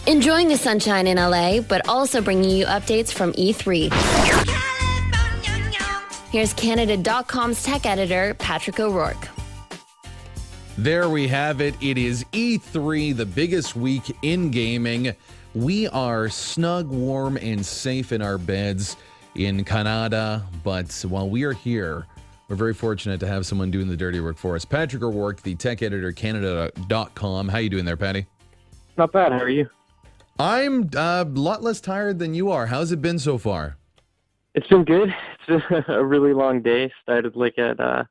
Enjoying the sunshine in LA, but also bringing you updates from E3. Here's Canada.com's tech editor, Patrick O'Rourke. There we have it. It is E3, the biggest week in gaming. We are snug, warm, and safe in our beds in Canada, but while we are here, we're very fortunate to have someone doing the dirty work for us. Patrick O'Rourke, the tech editor, Canada.com. How you doing there, Patty? Not bad. How are you? I'm a lot less tired than you are. How's it been so far? It's been good. It's been a really long day. Started like at 6:30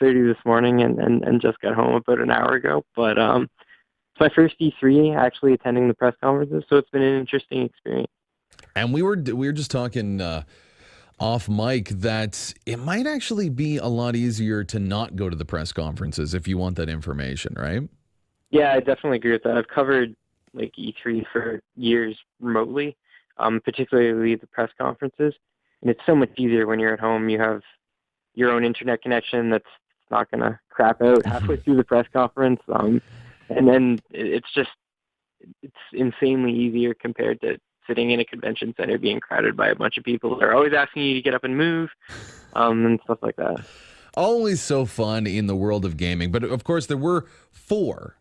this morning and just got home about an hour ago. But it's my first E3 actually attending the press conferences, so it's been an interesting experience. And we were just talking off mic that it might actually be a lot easier to not go to the press conferences if you want that information, right? Yeah, I definitely agree with that. I've covered like E3 for years remotely, particularly the press conferences, and it's so much easier when you're at home. You have your own internet connection that's not going to crap out halfway through the press conference, and then it's insanely easier compared to sitting in a convention center being crowded by a bunch of people that are always asking you to get up and move, and stuff like that. Always so fun in the world of gaming. But of course, there were four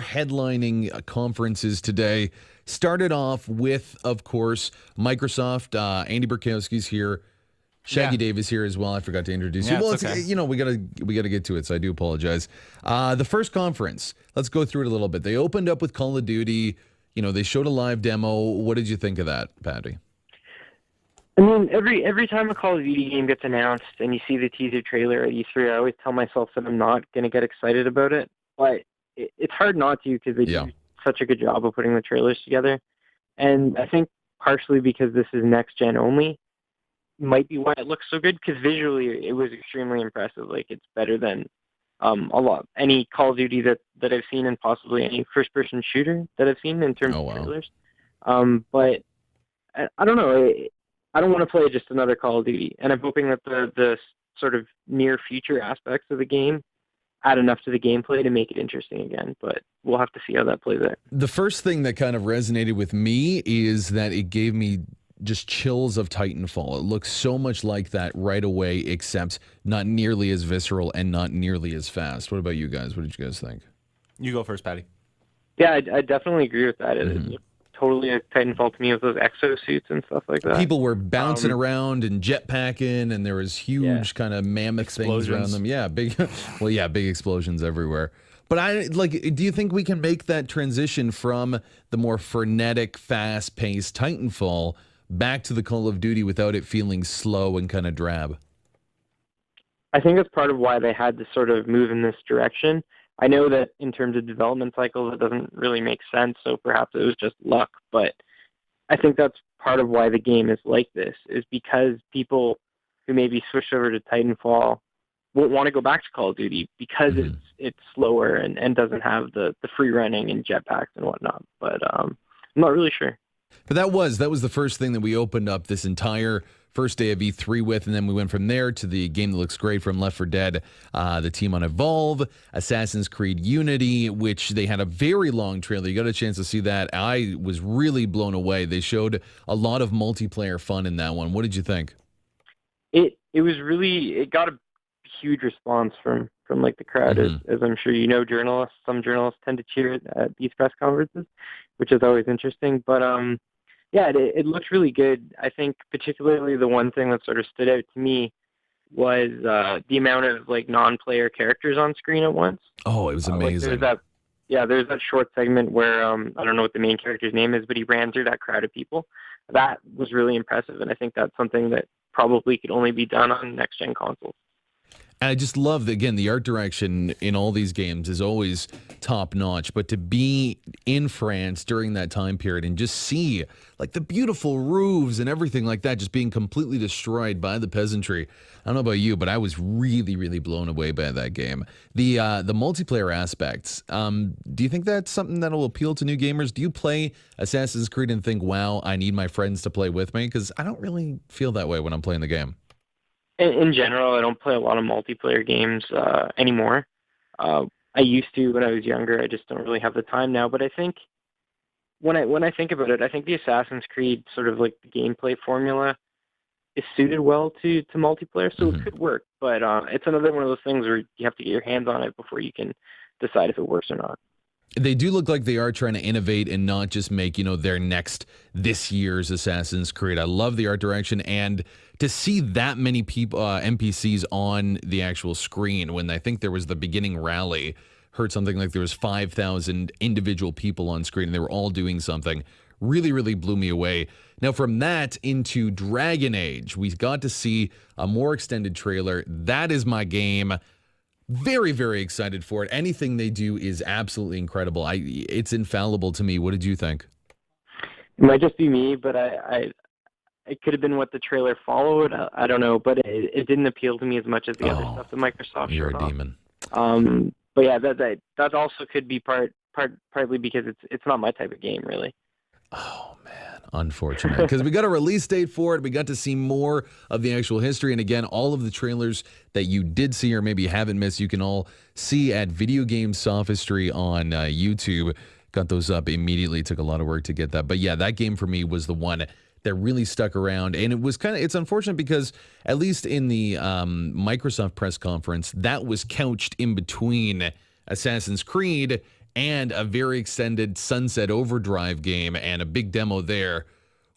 headlining conferences today. Started off with, of course, Microsoft. Andy Borkowski's here. Shaggy Dave is here as well. I forgot to introduce you. Well, okay. We gotta get to it, so I do apologize. The first conference, let's go through it a little bit. They opened up with Call of Duty. They showed a live demo. What did you think of that, Patty? I mean, every time a Call of Duty game gets announced and you see the teaser trailer at E3, I always tell myself that I'm not going to get excited about it. But it's hard not to because they do such a good job of putting the trailers together. And I think partially because this is next-gen only might be why it looks so good, because visually it was extremely impressive. Like, it's better than any Call of Duty that I've seen, and possibly any first-person shooter that I've seen in terms of trailers. But I don't know. I don't want to play just another Call of Duty, and I'm hoping that the sort of near future aspects of the game add enough to the gameplay to make it interesting again. But we'll have to see how that plays out. The first thing that kind of resonated with me is that it gave me just chills of Titanfall. It looks so much like that right away, except not nearly as visceral and not nearly as fast. What about you guys? What did you guys think? You go first, Patty. Yeah, I definitely agree with that. It looked totally a Titanfall to me with those exosuits and stuff like that. People were bouncing around and jetpacking, and there was huge kind of mammoth things around them. Yeah, big explosions everywhere. But do you think we can make that transition from the more frenetic, fast-paced Titanfall back to the Call of Duty without it feeling slow and kind of drab? I think that's part of why they had to sort of move in this direction. I know that in terms of development cycles, it doesn't really make sense, so perhaps it was just luck. But I think that's part of why the game is like this, is because people who maybe switched over to Titanfall won't want to go back to Call of Duty because it's slower and doesn't have the free running and jetpacks and whatnot. But I'm not really sure. But that was the first thing that we opened up this entire first day of E3 with, and then we went from there to the game that looks great from Left 4 Dead, the team on Evolve, Assassin's Creed Unity, which they had a very long trailer. You got a chance to see that. I was really blown away. They showed a lot of multiplayer fun in that one. What did you think? It got a huge response from like the crowd, as I'm sure you know, journalists. Some journalists tend to cheer at these press conferences, which is always interesting. But it looks really good. I think particularly the one thing that sort of stood out to me was the amount of like non-player characters on screen at once. Oh, it was amazing. There's that short segment where I don't know what the main character's name is, but he ran through that crowd of people. That was really impressive, and I think that's something that probably could only be done on next-gen consoles. And I just love, again, the art direction in all these games is always top-notch, but to be in France during that time period and just see like the beautiful roofs and everything like that just being completely destroyed by the peasantry. I don't know about you, but I was really, really blown away by that game. The multiplayer aspects, do you think that's something that will appeal to new gamers? Do you play Assassin's Creed and think, wow, I need my friends to play with me? Because I don't really feel that way when I'm playing the game. In general, I don't play a lot of multiplayer games anymore. I used to when I was younger. I just don't really have the time now. But I think when I think about it, I think the Assassin's Creed sort of like the gameplay formula is suited well to multiplayer, so it could work. But it's another one of those things where you have to get your hands on it before you can decide if it works or not. They do look like they are trying to innovate and not just make, their this year's Assassin's Creed. I love the art direction, and to see that many people, NPCs on the actual screen when I think there was the beginning rally, heard something like there was 5,000 individual people on screen and they were all doing something, really, really blew me away. Now, from that into Dragon Age, we got to see a more extended trailer. That is my game. Very, very excited for it. Anything they do is absolutely incredible. It's infallible to me. What did you think? It might just be me, but it could have been what the trailer followed. I don't know, but it didn't appeal to me as much as the other stuff that Microsoft showed. You're a demon. But yeah, that also could be partly because it's not my type of game, really. Oh, man. Unfortunate. Because we got a release date for it. We got to see more of the actual history. And again, all of the trailers that you did see or maybe haven't missed, you can all see at Game Sophistry on YouTube. Got those up immediately. Took a lot of work to get that. But yeah, that game for me was the one that really stuck around. And it was it's unfortunate because at least in the Microsoft press conference, that was couched in between Assassin's Creed and a very extended Sunset Overdrive game and a big demo there.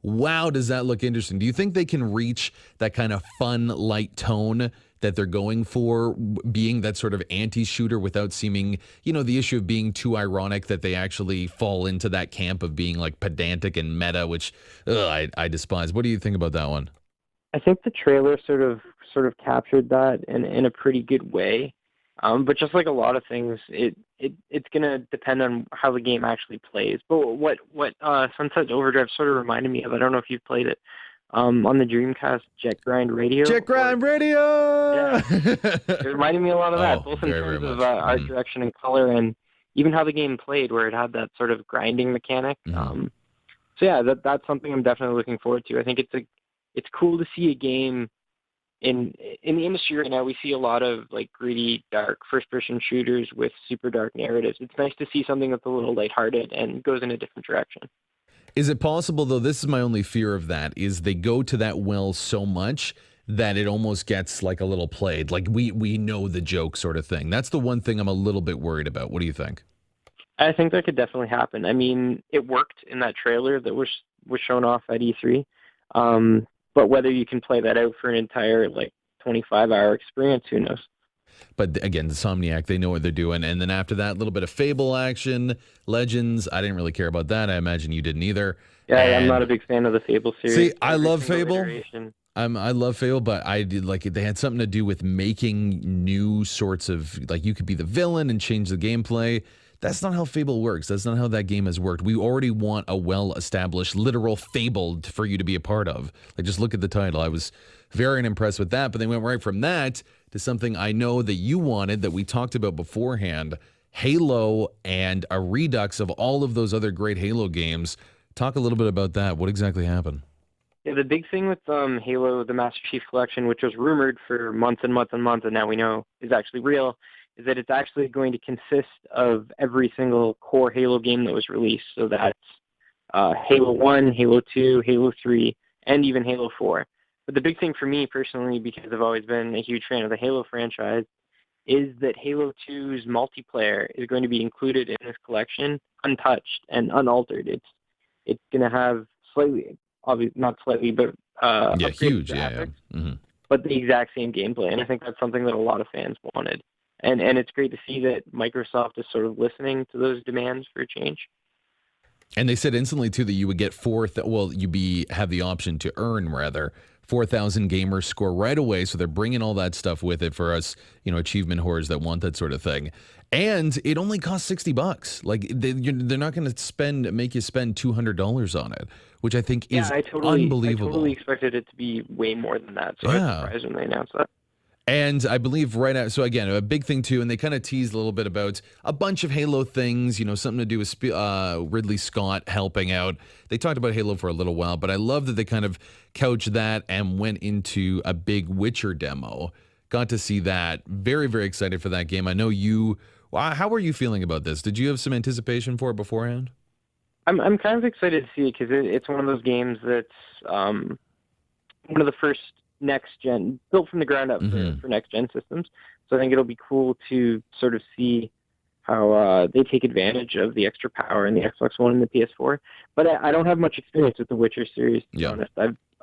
Wow, does that look interesting? Do you think they can reach that kind of fun, light tone that they're going for, being that sort of anti-shooter without seeming, the issue of being too ironic, that they actually fall into that camp of being like pedantic and meta, which I despise. What do you think about that one? I think the trailer sort of captured that in a pretty good way. But just like a lot of things, it's going to depend on how the game actually plays. But what Sunset Overdrive sort of reminded me of, I don't know if you've played it, on the Dreamcast Jet Grind Radio. Jet Grind Radio! Yeah. It reminded me a lot of that, both in terms of art direction and color, and even how the game played, where it had that sort of grinding mechanic. So yeah, that's something I'm definitely looking forward to. I think it's cool to see a game in the industry right now. We see a lot of like gritty, dark first-person shooters with super dark narratives. It's nice to see something that's a little lighthearted and goes in a different direction. Is it possible, though, this is my only fear of that, is they go to that well so much that it almost gets like a little played, like we know the joke sort of thing. That's the one thing I'm a little bit worried about. What do you think? I think that could definitely happen. I mean, it worked in that trailer that was shown off at E3. But whether you can play that out for an entire 25-hour experience, who knows? But again, Insomniac, they know what they're doing. And then after that, a little bit of Fable action, Legends. I didn't really care about that. I imagine you didn't either. Yeah, I'm not a big fan of the Fable series. See, I love Fable. I love Fable, but I did they had something to do with making new sorts of, you could be the villain and change the gameplay. That's not how Fable works. That's not how that game has worked. We already want a well-established, literal Fable for you to be a part of. Just look at the title. I was very unimpressed with that, but they went right from that to something I know that you wanted, that we talked about beforehand, Halo, and a redux of all of those other great Halo games. Talk a little bit about that. What exactly happened? Yeah, the big thing with Halo, the Master Chief Collection, which was rumored for months and months and months, and now we know is actually real, is that it's actually going to consist of every single core Halo game that was released. So that's Halo 1, Halo 2, Halo 3, and even Halo 4. But the big thing for me personally, because I've always been a huge fan of the Halo franchise, is that Halo 2's multiplayer is going to be included in this collection untouched and unaltered. It's going to have slightly, obviously not slightly, but huge, graphics, Mm-hmm. but the exact same gameplay. And I think that's something that a lot of fans wanted. And it's great to see that Microsoft is sort of listening to those demands for a change. And they said instantly, too, that you would get have the option to earn, rather, 4,000 gamer score right away. So they're bringing all that stuff with it for us, achievement whores that want that sort of thing. And it only costs $60. They're not going to make you spend $200 on it, which I think is unbelievable. I totally expected it to be way more than that. So I was surprised when they announced that. And I believe so again, a big thing too, and they kind of teased a little bit about a bunch of Halo things, something to do with Ridley Scott helping out. They talked about Halo for a little while, but I love that they kind of couched that and went into a big Witcher demo. Got to see that. Very, very excited for that game. I know you, how were you feeling about this? Did you have some anticipation for it beforehand? I'm kind of excited to see it because it's one of those games that's one of the first next gen, built from the ground up for next gen systems. So I think it'll be cool to sort of see how they take advantage of the extra power in the Xbox One and the PS4. But I don't have much experience with the Witcher series, to be honest.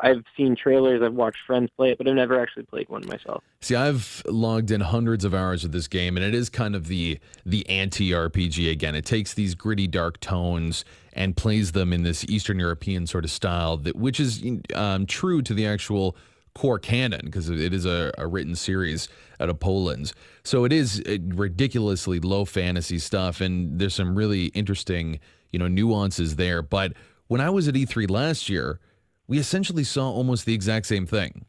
I've seen trailers, I've watched friends play it, but I've never actually played one myself. See, I've logged in hundreds of hours of this game, and it is kind of the anti-RPG again. It takes these gritty, dark tones and plays them in this Eastern European sort of style, which is true to the actual core canon, because it is a written series out of Poland. So it is ridiculously low fantasy stuff, and there's some really interesting, nuances there. But when I was at E3 last year, we essentially saw almost the exact same thing.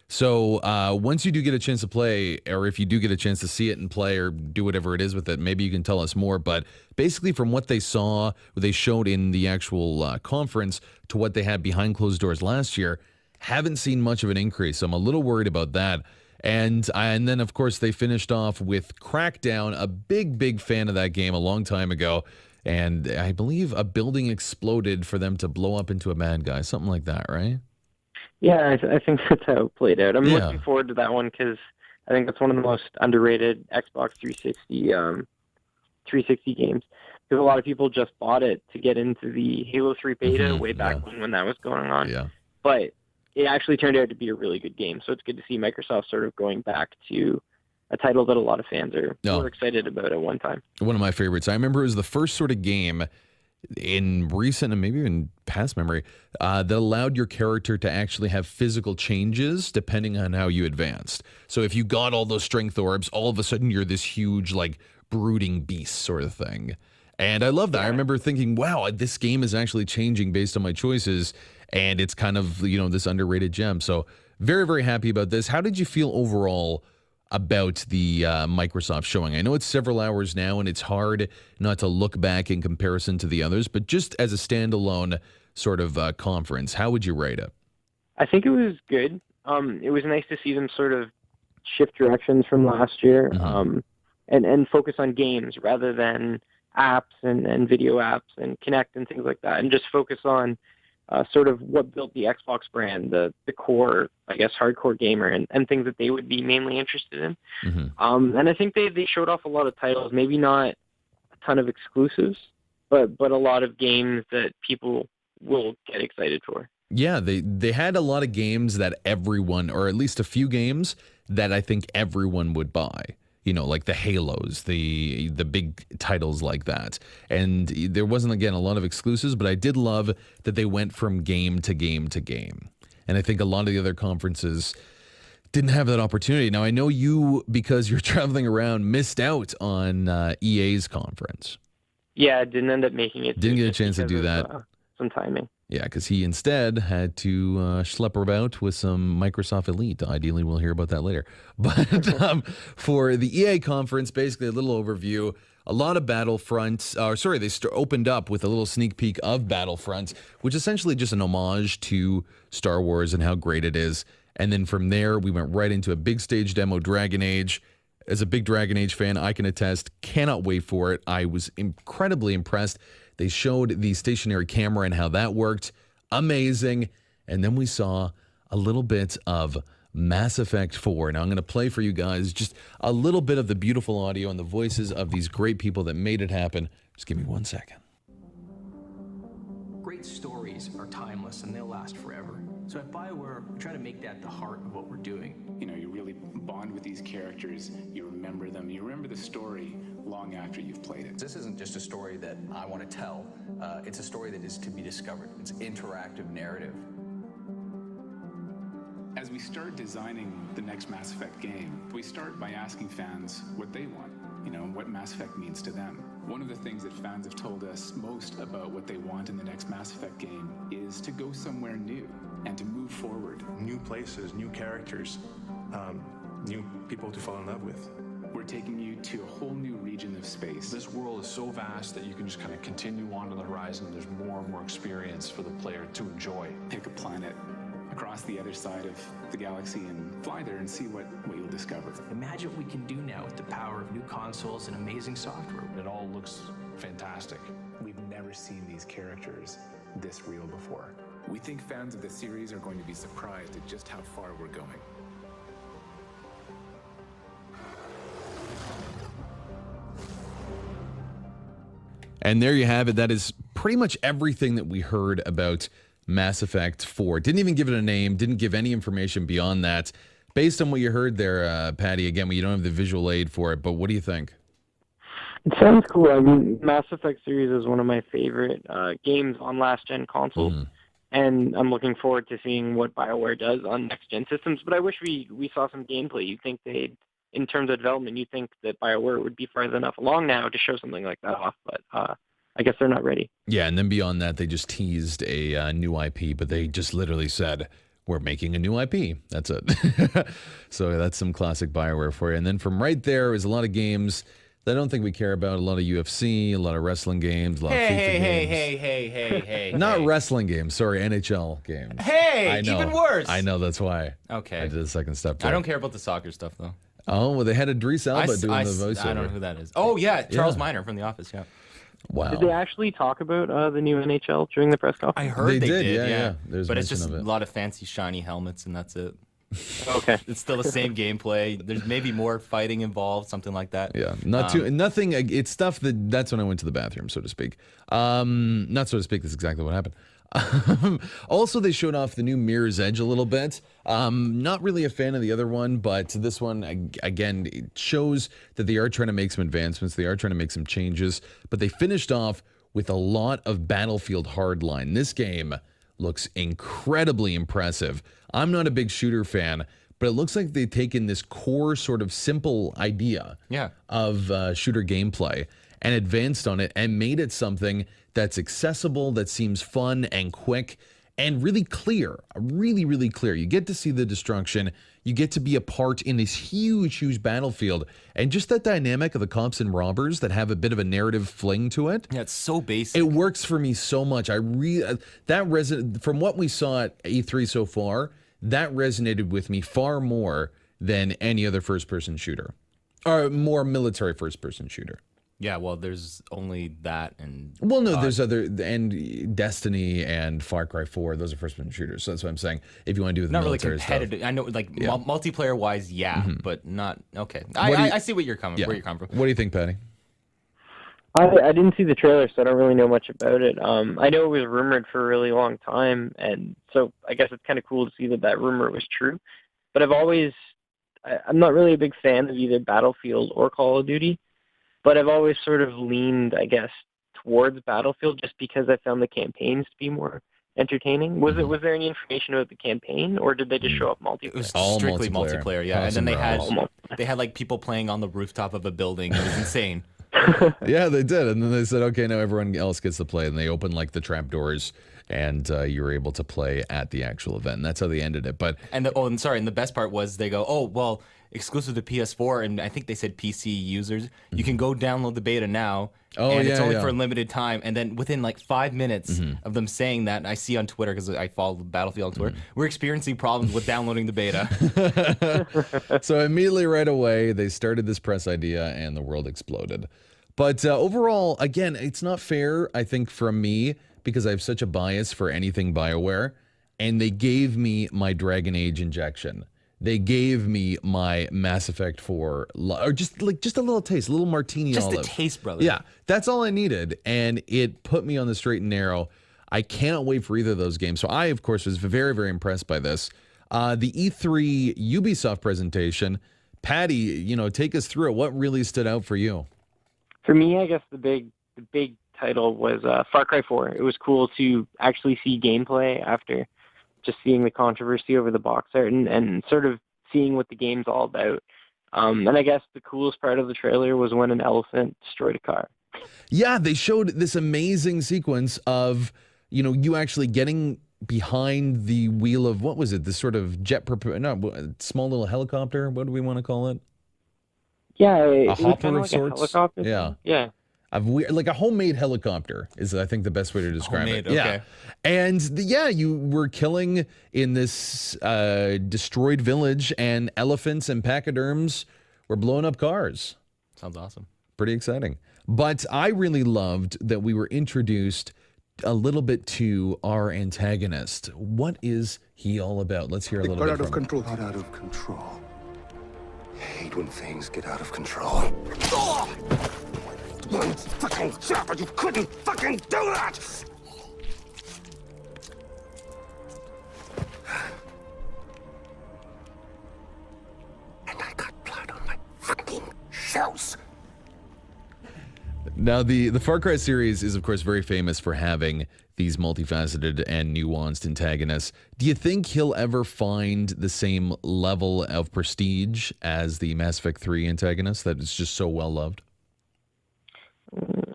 So once you do get a chance to play, or if you do get a chance to see it and play or do whatever it is with it, maybe you can tell us more. But basically from what they saw, what they showed in the actual conference to what they had behind closed doors last year, haven't seen much of an increase. So I'm a little worried about that. And then, of course, they finished off with Crackdown, a big fan of that game a long time ago. And I believe a building exploded for them to blow up into a bad guy, something like that, right? Yeah, I think that's how it played out. I'm looking forward to that one because I think that's one of the most underrated Xbox 360 games. Because a lot of people just bought it to get into the Halo 3 beta way back when that was going on. Yeah. But it actually turned out to be a really good game. So it's good to see Microsoft sort of going back to a title that a lot of fans were excited about at one time. One of my favorites. I remember it was the first sort of game in recent and maybe even past memory that allowed your character to actually have physical changes depending on how you advanced. So if you got all those strength orbs, all of a sudden you're this huge, like, brooding beast sort of thing. And I love that. I remember thinking, wow, this game is actually changing based on my choices. And it's kind of, this underrated gem. So very, very happy about this. How did you feel overall about the Microsoft showing? I know it's several hours now, and it's hard not to look back in comparison to the others, but just as a standalone sort of conference, how would you rate it? I think it was good. It was nice to see them sort of shift directions from last year and focus on games rather than apps and video apps and Kinect and things like that, and just focus on sort of what built the Xbox brand, the core, I guess, hardcore gamer, and things that they would be mainly interested in. And I think they showed off a lot of titles, maybe not a ton of exclusives, but a lot of games that people will get excited for. Yeah, they had a lot of games that everyone, or at least a few games that I think everyone would buy. Like the Halos, the big titles like that. And there wasn't, again, a lot of exclusives, but I did love that they went from game to game to game. And I think a lot of the other conferences didn't have that opportunity. Now, I know you, because you're traveling around, missed out on EA's conference. Yeah, I didn't end up making it. Didn't get a chance to do that. Some timing. Yeah, because he instead had to schlep about with some Microsoft Elite. Ideally, we'll hear about that later. But for the EA conference, basically a little overview, a lot of Battlefront. They opened up with a little sneak peek of Battlefront, which is essentially just an homage to Star Wars and how great it is. And then from there, we went right into a big stage demo, Dragon Age. As a big Dragon Age fan, I can attest, cannot wait for it. I was incredibly impressed. They showed the stationary camera and how that worked. Amazing. And then we saw a little bit of Mass Effect 4. Now I'm going to play for you guys just a little bit of the beautiful audio and the voices of these great people that made it happen. Just give me 1 second. Great stories are timeless and they'll last forever. So at BioWare, we try to make that the heart of what we're doing. You really bond with these characters, you remember them, you remember the story long after you've played it. This isn't just a story that I want to tell, it's a story that is to be discovered. It's interactive narrative. As we start designing the next Mass Effect game, we start by asking fans what they want, what Mass Effect means to them. One of the things that fans have told us most about what they want in the next Mass Effect game is to go somewhere new and to move forward. New places, new characters, new people to fall in love with. We're taking you to a whole new region of space. This world is so vast that you can just kind of continue on to the horizon. There's more and more experience for the player to enjoy. Pick a planet, a across the other side of the galaxy and fly there and see what you'll discover. Imagine what we can do now with the power of new consoles and amazing software. It all looks fantastic. We've never seen these characters this real before. We think fans of the series are going to be surprised at just how far we're going. And there you have it. That is pretty much everything that we heard about Mass Effect 4. Didn't even give it a name, didn't give any information beyond that. Based on what you heard there, Patty, again, you don't have the visual aid for it, but what do you think? It sounds cool. I mean, Mass Effect series is one of my favorite games on last-gen consoles, and I'm looking forward to seeing what BioWare does on next-gen systems, but I wish we saw some gameplay. You'd think they'd, in terms of development, you think that BioWare would be farther enough along now to show something like that off, but I guess they're not ready. Yeah, and then beyond that, they just teased a new IP, but they just literally said, we're making a new IP. That's it. So that's some classic BioWare for you. And then from right there is a lot of games that I don't think we care about. A lot of UFC, a lot of wrestling games, a lot of FIFA games. Hey. Not wrestling games, sorry, NHL games. Hey, I know, even worse. I know, that's why. Okay. I did a second step there. I don't care about the soccer stuff, though. Oh, well, they had Idris Elba doing the voiceover. I don't know who that is. Oh, yeah, Charles Minor from The Office, yeah. Wow. Did they actually talk about the new NHL during the press conference? I heard they did, yeah. There's but it's just mention a of it. lot of fancy, shiny helmets, and that's it. Okay. It's still the same gameplay. There's maybe more fighting involved, something like that. Yeah, nothing. It's stuff that's when I went to the bathroom, so to speak. Not so to speak. That's exactly what happened. Also, they showed off the new Mirror's Edge a little bit. Not really a fan of the other one, but this one, again, it shows that they are trying to make some advancements. They are trying to make some changes, but they finished off with a lot of Battlefield Hardline. This game looks incredibly impressive. I'm not a big shooter fan, but it looks like they've taken this core sort of simple idea of shooter gameplay and advanced on it and made it something that's accessible, that seems fun and quick and really clear, really, really clear. You get to see the destruction. You get to be a part in this huge, huge battlefield. And just that dynamic of the cops and robbers that have a bit of a narrative fling to it. Yeah, it's so basic. It works for me so much. From what we saw at E3 so far, that resonated with me far more than any other first-person shooter. Or more military first-person shooter. Yeah, well, there's only that and... Well, no, there's other... And Destiny and Far Cry 4, those are first-person shooters. So that's what I'm saying. If you want to do with not the military really competitive. stuff. I know, like, multiplayer-wise, but not... Okay. I see where you're coming from. What do you think, Patty? I didn't see the trailer, so I don't really know much about it. I know it was rumored for a really long time, and so I guess it's kind of cool to see that rumor was true. But I'm not really a big fan of either Battlefield or Call of Duty. But I've always sort of leaned, I guess, towards Battlefield just because I found the campaigns to be more entertaining. Was there any information about the campaign, or did they just show up multiplayer? It was all strictly multiplayer, yeah. Awesome. And then they had like people playing on the rooftop of a building. It was insane. Yeah, they did. And then they said, okay, now everyone else gets to play. And they opened like the trap doors, and you were able to play at the actual event. And that's how they ended it. And the best part was they go, oh, well, exclusive to PS4, and I think they said PC users, you can go download the beta now, and it's only for a limited time. And then within like 5 minutes of them saying that, I see on Twitter, because I follow Battlefield on Twitter, we're experiencing problems with downloading the beta. So immediately right away, they started this press idea, and the world exploded. But overall, again, it's not fair, I think, from me, because I have such a bias for anything BioWare, and they gave me my Dragon Age injection. They gave me my Mass Effect 4, or just a little taste, a little martini olive. Just a taste, brother. Yeah, that's all I needed, and it put me on the straight and narrow. I cannot wait for either of those games. So I, of course, was very, very impressed by this. The E3 Ubisoft presentation, Patty, take us through it. What really stood out for you? For me, I guess the big title was Far Cry 4. It was cool to actually see gameplay after just seeing the controversy over the box art and sort of seeing what the game's all about. And I guess the coolest part of the trailer was when an elephant destroyed a car. Yeah, they showed this amazing sequence of, you actually getting behind the wheel of, what was it, this sort of small little helicopter? What do we want to call it? Yeah, a hopper kind of of like sorts. A helicopter. Yeah. Yeah. like a homemade helicopter is, I think, the best way to describe Homemade, it. Yeah. okay. And you were killing in this destroyed village, and elephants and pachyderms were blowing up cars. Sounds awesome. Pretty exciting. But I really loved that we were introduced a little bit to our antagonist. What is he all about? Let's hear a little bit from him. Got out of control. I hate when things get out of control. One fucking shot, you couldn't fucking do that! And I got blood on my fucking shoes. Now, the Far Cry series is, of course, very famous for having these multifaceted and nuanced antagonists. Do you think he'll ever find the same level of prestige as the Mass Effect 3 antagonist that is just so well loved?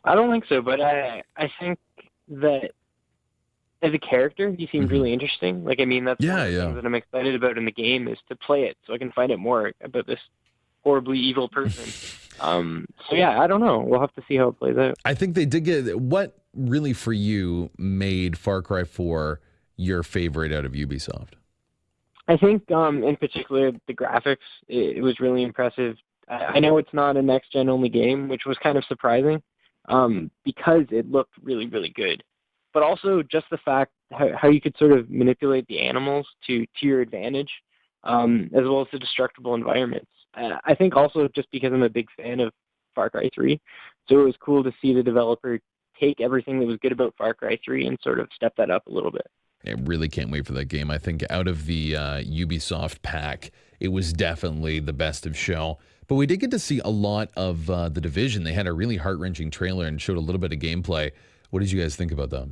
I don't think so, but I think that as a character, he seems really interesting. Like, I mean, that's one of the things that I'm excited about in the game is to play it so I can find out more about this horribly evil person. So yeah, I don't know. We'll have to see how it plays out. I think they did get... What really for you made Far Cry 4 your favorite out of Ubisoft? I think in particular the graphics, it was really impressive. I know it's not a next-gen only game, which was kind of surprising because it looked really, really good. But also just the fact how you could sort of manipulate the animals to your advantage, as well as the destructible environments. I think also just because I'm a big fan of Far Cry 3, so it was cool to see the developer take everything that was good about Far Cry 3 and sort of step that up a little bit. I really can't wait for that game. I think out of the Ubisoft pack, it was definitely the best of show. But we did get to see a lot of The Division. They had a really heart-wrenching trailer and showed a little bit of gameplay. What did you guys think about that?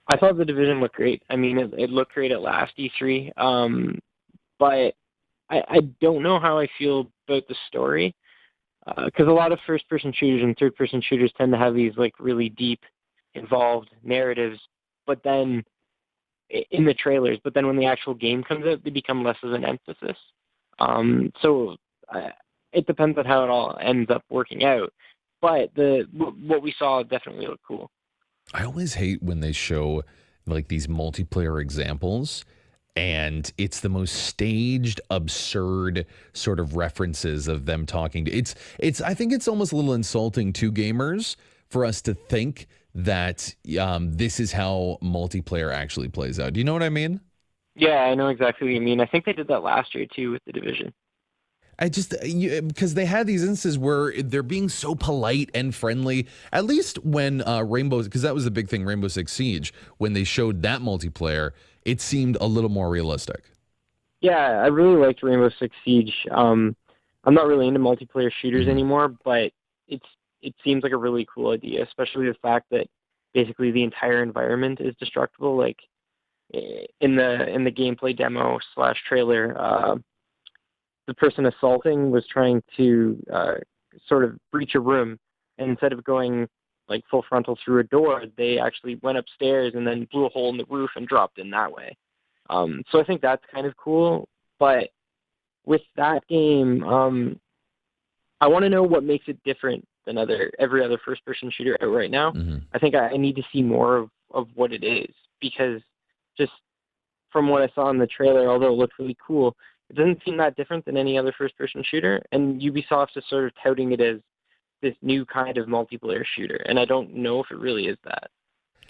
I thought The Division looked great. I mean, it looked great at last E3. But I don't know how I feel about the story. Because a lot of first-person shooters and third-person shooters tend to have these like really deep, involved narratives, but then in the trailers. But then when the actual game comes out, they become less of an emphasis. So it depends on how it all ends up working out. But what we saw definitely looked cool. I always hate when they show like these multiplayer examples, and it's the most staged, absurd sort of references of them talking to I think it's almost a little insulting to gamers for us to think that this is how multiplayer actually plays out. Do you know what I mean? Yeah, I know exactly what you mean. I think they did that last year too with The Division. Because they had these instances where they're being so polite and friendly, at least when because that was the big thing, Rainbow Six Siege, when they showed that multiplayer, it seemed a little more realistic. Yeah, I really liked Rainbow Six Siege. I'm not really into multiplayer shooters anymore, but it seems like a really cool idea, especially the fact that basically the entire environment is destructible. Like in the gameplay demo / trailer, the person assaulting was trying to sort of breach a room, and instead of going like full frontal through a door, they actually went upstairs and then blew a hole in the roof and dropped in that way. So I think that's kind of cool. But with that game, I want to know what makes it different than every other first-person shooter out right now. I think I need to see more of what it is, because just from what I saw in the trailer, although it looked really cool, it doesn't seem that different than any other first-person shooter, and Ubisoft is sort of touting it as this new kind of multiplayer shooter, and I don't know if it really is that.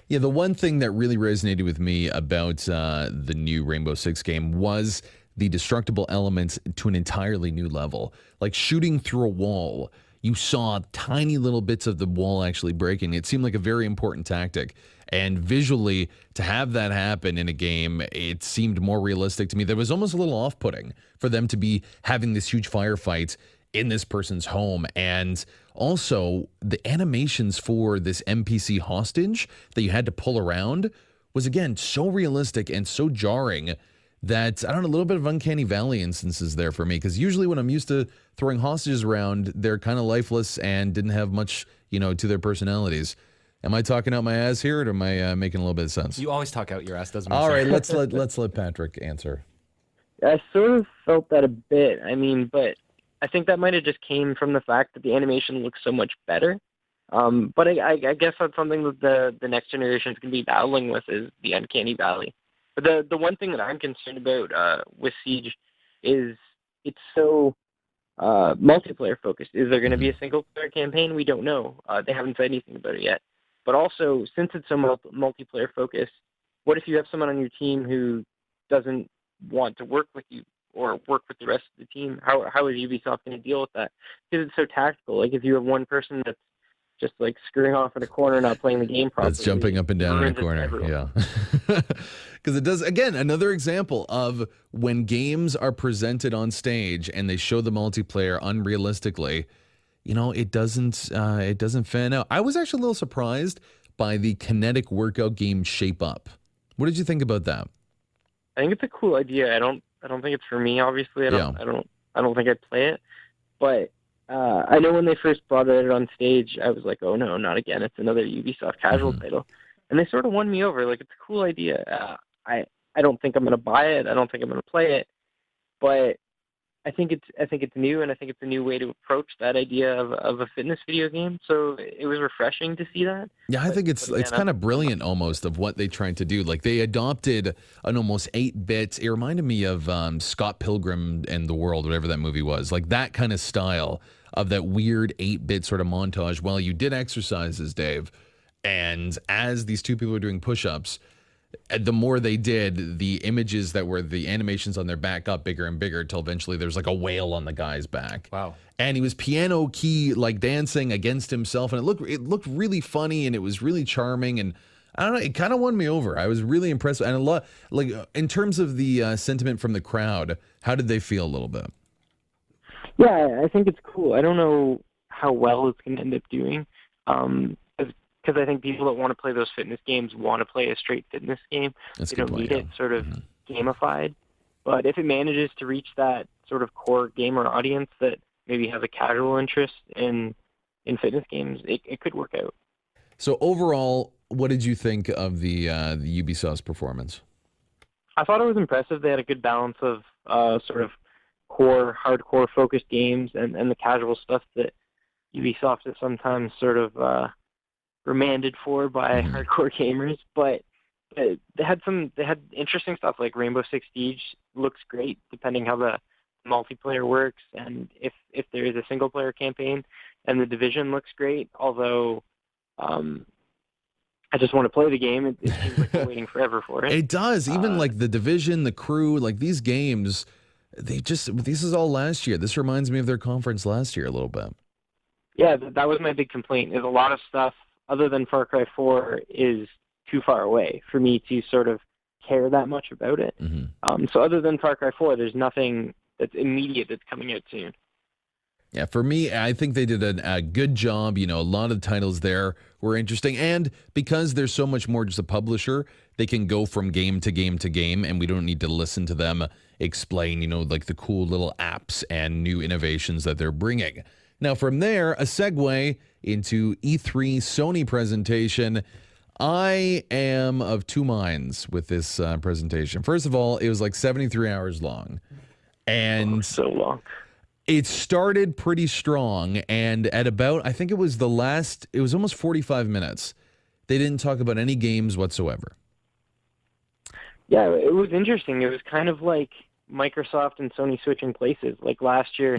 Yeah, the one thing that really resonated with me about the new Rainbow Six game was the destructible elements to an entirely new level. Like shooting through a wall, you saw tiny little bits of the wall actually breaking. It seemed like a very important tactic. And visually, to have that happen in a game, it seemed more realistic to me. That was almost a little off-putting for them to be having this huge firefight in this person's home. And also, the animations for this NPC hostage that you had to pull around was, again, so realistic and so jarring that, I don't know, a little bit of uncanny valley instances there for me. Because usually when I'm used to throwing hostages around, they're kind of lifeless and didn't have much, to their personalities. Am I talking out my ass here, or am I making a little bit of sense? You always talk out your ass, doesn't it? All right, let's let Patrick answer. I sort of felt that a bit. I mean, but I think that might have just came from the fact that the animation looks so much better. But I guess that's something that the next generation is going to be battling with, is the uncanny valley. But the one thing that I'm concerned about with Siege is it's so multiplayer focused. Is there going to be a single player campaign? We don't know. They haven't said anything about it yet. But also, since it's so multiplayer focused, what if you have someone on your team who doesn't want to work with you or work with the rest of the team? How is Ubisoft going to deal with that? Because it's so tactical. Like, if you have one person that's just like screwing off in a corner, not playing the game properly, that's jumping up and down in a corner. Yeah. Because it does, again, another example of when games are presented on stage and they show the multiplayer unrealistically, it doesn't fan out. I was actually a little surprised by the kinetic workout game Shape Up. What did you think about that? I think it's a cool idea. I don't think it's for me, obviously. I don't think I'd play it. But I know when they first brought it on stage, I was like, oh no, not again. It's another Ubisoft casual title. And they sort of won me over. Like, it's a cool idea. I don't think I'm going to buy it. I don't think I'm going to play it. But I think it's new, and I think it's a new way to approach that idea of a fitness video game. So it was refreshing to see that. Yeah, I think it's kind of brilliant almost of what they tried to do. Like, they adopted an almost 8-bit. It reminded me of Scott Pilgrim and the World, whatever that movie was. Like that kind of style of that weird 8-bit sort of montage while you did exercises, Dave. And as these two people were doing push-ups, the more they did, the images that were the animations on their back got bigger and bigger until eventually there's like a whale on the guy's back. Wow. And he was piano key like dancing against himself, and it looked really funny, and it was really charming, and I don't know, it kind of won me over. I was really impressed, and a lot, like, in terms of the sentiment from the crowd, how did they feel a little bit? Yeah, I think it's cool. I don't know how well it's going to end up doing. Because I think people that want to play those fitness games want to play a straight fitness game. They don't need it sort of gamified. But if it manages to reach that sort of core gamer audience that maybe has a casual interest in fitness games, it could work out. So overall, what did you think of the Ubisoft's performance? I thought it was impressive. They had a good balance of sort of core, hardcore focused games and the casual stuff that Ubisoft is sometimes sort of remanded for by hardcore gamers. But they had interesting stuff, like Rainbow Six Siege looks great depending how the multiplayer works, and if there is a single player campaign, and The Division looks great, although I just want to play the game. It seems like we're waiting forever for it. It does. Even like The Division, The Crew, like these games, this is all last year. This reminds me of their conference last year a little bit. Yeah, that was my big complaint, is a lot of stuff other than Far Cry 4 is too far away for me to sort of care that much about it. So other than Far Cry 4, there's nothing that's immediate that's coming out soon. Yeah, for me, I think they did a good job. A lot of the titles there were interesting. And because there's so much more just a publisher, they can go from game to game to game, and we don't need to listen to them explain, like the cool little apps and new innovations that they're bringing. Now, from there, a segue into E3 Sony presentation. I am of two minds with this presentation. First of all, it was like 73 hours long. And so long. It started pretty strong, and at about, I think it was almost 45 minutes. They didn't talk about any games whatsoever. Yeah, it was interesting. It was kind of like Microsoft and Sony switching places. Like last year,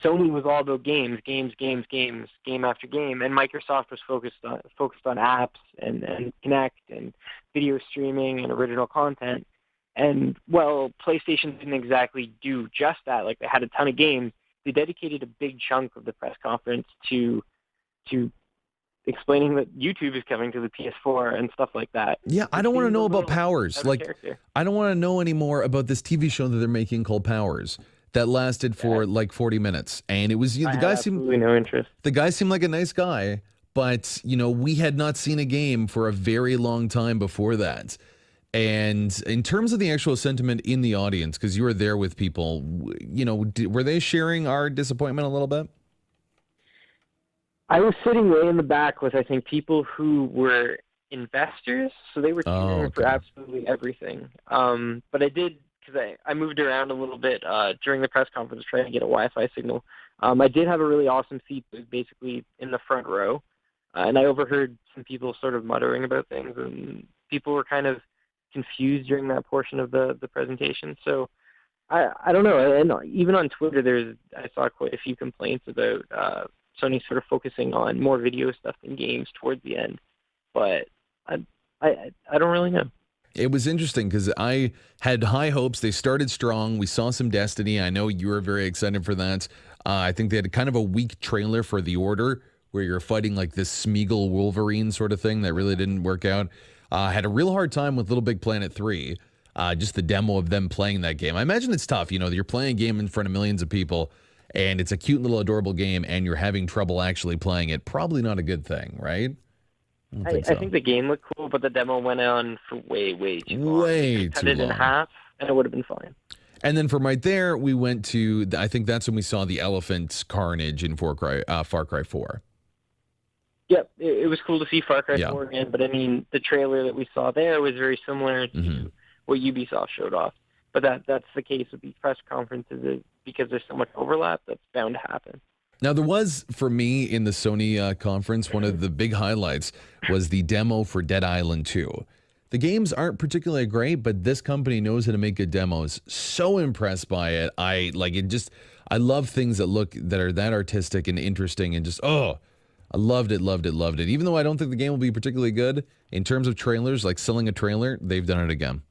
Sony was all about game after game, and Microsoft was focused on apps and Kinect and video streaming and original content. And, well, PlayStation didn't exactly do just that. Like, they had a ton of games. They dedicated a big chunk of the press conference to explaining that YouTube is coming to the PS4 and stuff like that. Yeah, I don't want to know about Powers. Like, I don't want to know anymore about this TV show that they're making called Powers that lasted for like 40 minutes. And it was, the guy seemed no interest. The guy seemed like a nice guy, but, we had not seen a game for a very long time before that. And in terms of the actual sentiment in the audience, because you were there with people, were they sharing our disappointment a little bit? I was sitting way in the back with, I think, people who were investors, so they were cheering for absolutely everything. But I did, because I moved around a little bit during the press conference trying to get a Wi-Fi signal. I did have a really awesome seat that was basically in the front row. And I overheard some people sort of muttering about things, and people were kind of confused during that portion of the presentation. So I don't know. And even on Twitter, I saw quite a few complaints about Sony sort of focusing on more video stuff than games towards the end. But I don't really know. It was interesting because I had high hopes. They started strong. We saw some Destiny. I know you were very excited for that. I think they had kind of a weak trailer for The Order, where you're fighting like this Smeagol Wolverine sort of thing that really didn't work out. Had a real hard time with Little Big Planet 3. Just the demo of them playing that game. I imagine it's tough. You know, you're playing a game in front of millions of people, and it's a cute little adorable game, and you're having trouble actually playing it. Probably not a good thing, right? I think the game looked cool, but the demo went on for way too long. Way too cut it in long. half, and it would have been fine. And then from right there, we went to, I think that's when we saw the elephant carnage in Far Cry 4. Yep, it was cool to see Far Cry 4 again, but I mean, the trailer that we saw there was very similar to what Ubisoft showed off. But that's the case with these press conferences, because there's so much overlap that's bound to happen. Now, there was, for me, in the Sony conference, one of the big highlights was the demo for Dead Island 2. The games aren't particularly great, but this company knows how to make good demos. So impressed by it. I love things that are that artistic and interesting, and just, I loved it. Even though I don't think the game will be particularly good, in terms of trailers, like selling a trailer, they've done it again.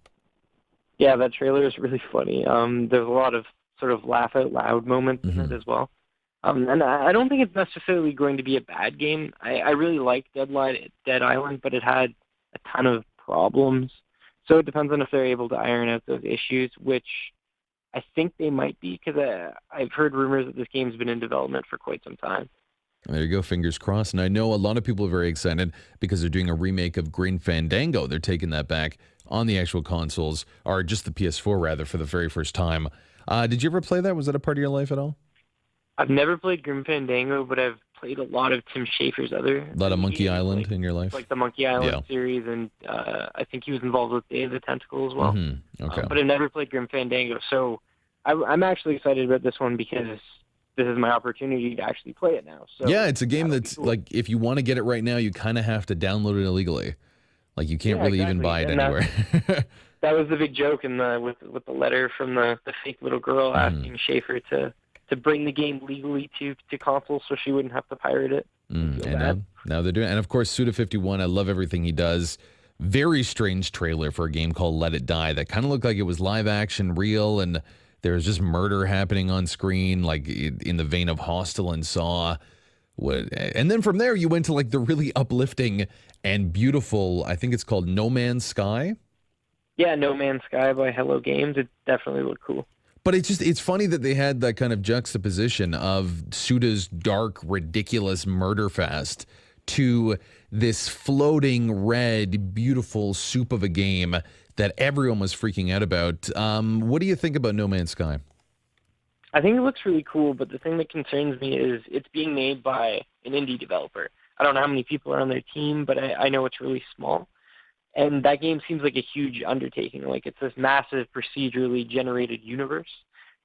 Yeah, that trailer is really funny. There's a lot of sort of laugh out loud moments in it as well. And I don't think it's necessarily going to be a bad game. I really liked Dead Island, but it had a ton of problems. So it depends on if they're able to iron out those issues, which I think they might be, because I've heard rumors that this game's been in development for quite some time. There you go, fingers crossed. And I know a lot of people are very excited because they're doing a remake of Grim Fandango. They're taking that back on the actual consoles, or just the PS4 rather, for the very first time. Did you ever play that? Was that a part of your life at all? I've never played Grim Fandango, but I've played a lot of Tim Schafer's other. A lot of Monkey Island in your life? Like the Monkey Island series, and I think he was involved with Day of the Tentacle as well. Okay. But I've never played Grim Fandango, so I'm actually excited about this one because this is my opportunity to actually play it now. So yeah, it's a game that's cool. Like, if you want to get it right now, you kind of have to download it illegally. Like, you can't really even buy it anywhere. That was the big joke with the letter from the fake little girl asking Schafer to bring the game legally to consoles so she wouldn't have to pirate it. And now they're doing it. And of course, Suda51, I love everything he does. Very strange trailer for a game called Let It Die that kind of looked like it was live action, real, and there was just murder happening on screen, like in the vein of Hostel and Saw. And then from there, you went to like the really uplifting and beautiful, I think it's called No Man's Sky. Yeah, No Man's Sky by Hello Games. It definitely looked cool. But it's funny that they had that kind of juxtaposition of Suda's dark, ridiculous murder fest to this floating, red, beautiful soup of a game that everyone was freaking out about. What do you think about No Man's Sky? I think it looks really cool, but the thing that concerns me is it's being made by an indie developer. I don't know how many people are on their team, but I know it's really small. And that game seems like a huge undertaking. Like, it's this massive procedurally generated universe.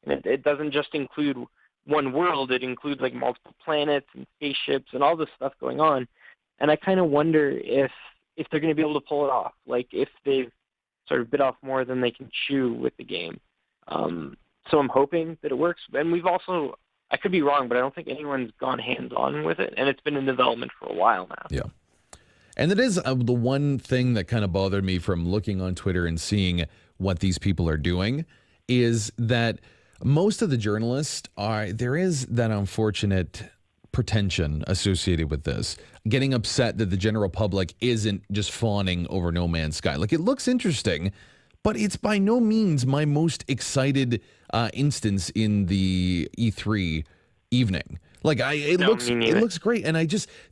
And it doesn't just include one world. It includes, like, multiple planets and spaceships and all this stuff going on. And I kind of wonder if they're going to be able to pull it off. Like, if they've sort of bit off more than they can chew with the game. So I'm hoping that it works. And we've also, I could be wrong, but I don't think anyone's gone hands-on with it. And it's been in development for a while now. Yeah. And it is the one thing that kind of bothered me from looking on Twitter and seeing what these people are doing is that most of the journalists there is that unfortunate pretension associated with this, getting upset that the general public isn't just fawning over No Man's Sky. Like, it looks interesting, but it's by no means my most excited instance in the E3 evening. Like, it looks great, and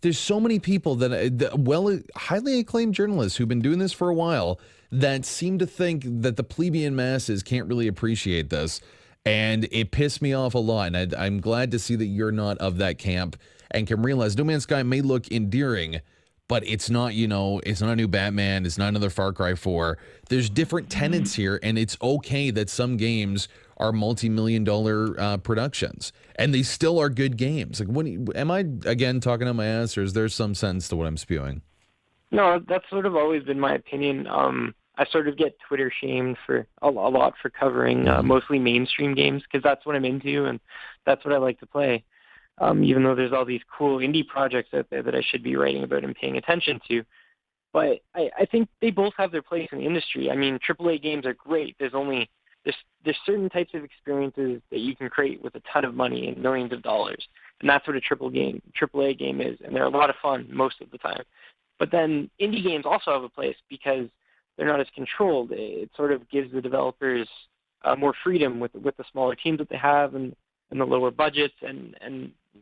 there's so many people that highly acclaimed journalists who've been doing this for a while that seem to think that the plebeian masses can't really appreciate this, and it pissed me off a lot. And I'm glad to see that you're not of that camp and can realize No Man's Sky may look endearing, but it's not, it's not a new Batman, it's not another Far Cry 4. There's different tenets here, and it's okay that some games are multi-million-dollar productions, and they still are good games. Like, am I again talking out my ass, or is there some sense to what I'm spewing? No, that's sort of always been my opinion. I sort of get Twitter shamed for a lot for covering mostly mainstream games, because that's what I'm into and that's what I like to play. Even though there's all these cool indie projects out there that I should be writing about and paying attention to. But I think they both have their place in the industry. I mean, AAA games are great. There's certain types of experiences that you can create with a ton of money and millions of dollars. And that's what a AAA game is. And they're a lot of fun most of the time. But then indie games also have a place because they're not as controlled. It sort of gives the developers more freedom with the smaller teams that they have and the lower budgets and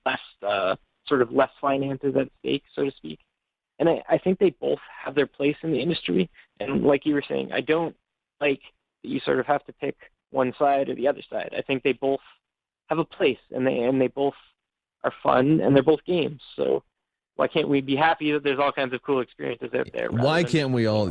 less finances at stake, so to speak. And I think they both have their place in the industry. And like you were saying, I don't like that you sort of have to pick one side or the other side. I think they both have a place, and they both are fun, and they're both games. So why can't we be happy that there's all kinds of cool experiences out there? Why can't we all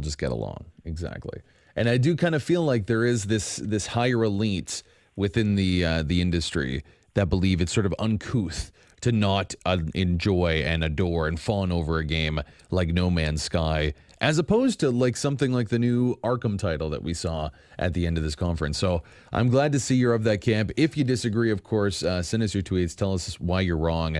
just get along? Exactly. And I do kind of feel like there is this higher elite within the industry that believe it's sort of uncouth to not enjoy and adore and fawn over a game like No Man's Sky, as opposed to like something like the new Arkham title that we saw at the end of this conference. So I'm glad to see you're of that camp. If you disagree, of course, send us your tweets. Tell us why you're wrong.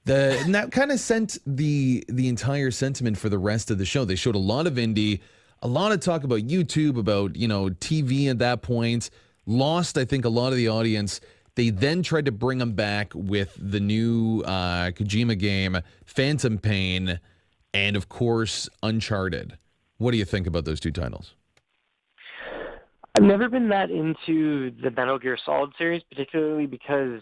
And that kind of sent the entire sentiment for the rest of the show. They showed a lot of indie, a lot of talk about YouTube, about, TV at that point. Lost, I think, a lot of the audience. They then tried to bring them back with the new Kojima game, Phantom Pain, and, of course, Uncharted. What do you think about those two titles? I've never been that into the Metal Gear Solid series, particularly because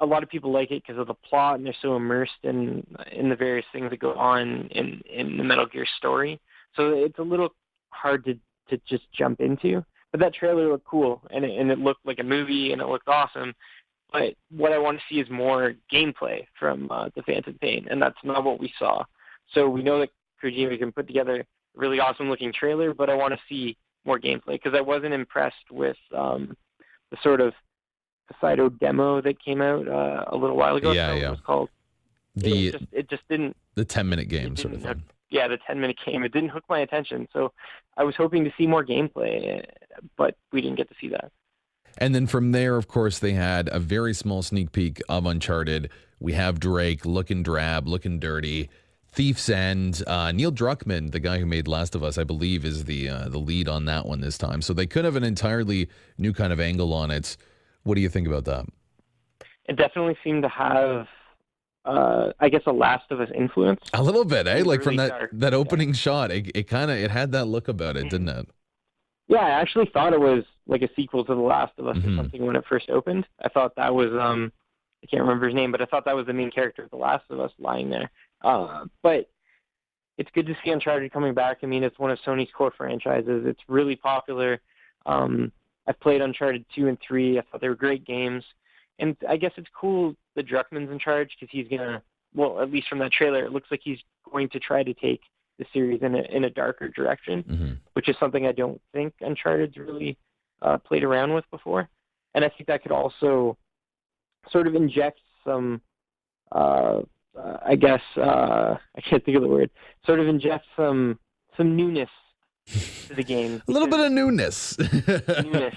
a lot of people like it because of the plot, and they're so immersed in the various things that go on in the Metal Gear story. So it's a little hard to just jump into. But that trailer looked cool, and it looked like a movie, and it looked awesome. But what I want to see is more gameplay from the Phantom Pain, and that's not what we saw. So we know that Kojima can put together a really awesome-looking trailer, but I want to see more gameplay because I wasn't impressed with the sort of Poseidon demo that came out a little while ago. Yeah. It was called. It just didn't. The 10-minute game sort of thing. Yeah, the 10-minute game. It didn't hook my attention, so I was hoping to see more gameplay, but we didn't get to see that. And then from there, of course, they had a very small sneak peek of Uncharted. We have Drake looking drab, looking dirty. Thief's End. Neil Druckmann, the guy who made Last of Us, I believe, is the lead on that one this time. So they could have an entirely new kind of angle on it. What do you think about that? It definitely seemed to have, I guess, a Last of Us influence. A little bit, eh? Like really from that opening shot, it had that look about it, didn't it? Yeah, I actually thought it was like a sequel to The Last of Us or something when it first opened. I thought that was, I can't remember his name, but I thought that was the main character of The Last of Us lying there. But it's good to see Uncharted coming back. I mean, it's one of Sony's core franchises. It's really popular. I've played Uncharted 2 and 3. I thought they were great games. And I guess it's cool that Druckmann's in charge because he's going to, well, at least from that trailer, it looks like he's going to try to take the series in a darker direction, which is something I don't think Uncharted's really played around with before. And I think that could also sort of inject some, I guess, I can't think of the word, sort of inject some newness to the game. A little bit of newness. Newness.